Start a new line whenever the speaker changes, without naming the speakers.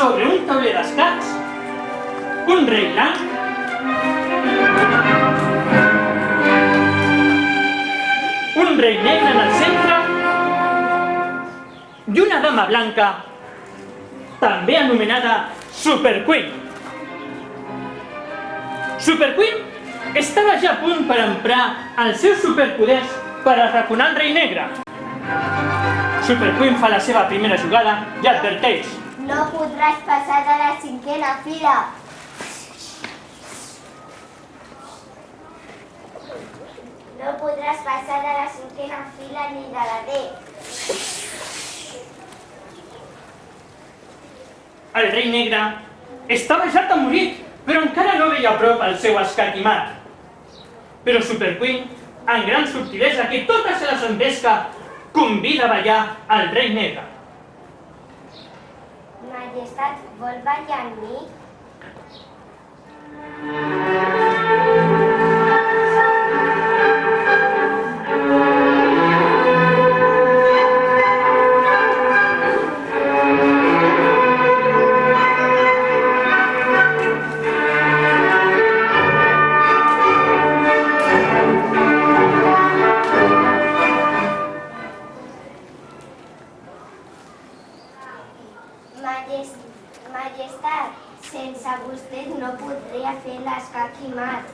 sobre un tauler d'escacs, un rei blanc, un rei negre en el centre i una dama blanca, també anomenada Super Queen. Super Queen estava ja a punt per emprar els seus superpoders per arraconar el rei negre. Super Queen fa la seva primera jugada i adverteix:
no podràs passar de la 5ª fila. No podràs passar de la 5ª fila ni de la D.
El rei negre estava ja atemorit, però encara no veia a prop el seu escaquimat. Però Super Queen, amb gran subtilesa que tota se la s'entesca, convida a ballar al rei negre.
Majestat, vol ballar amb mi? Majestat, sense vostè no podria fer l'escac i mat.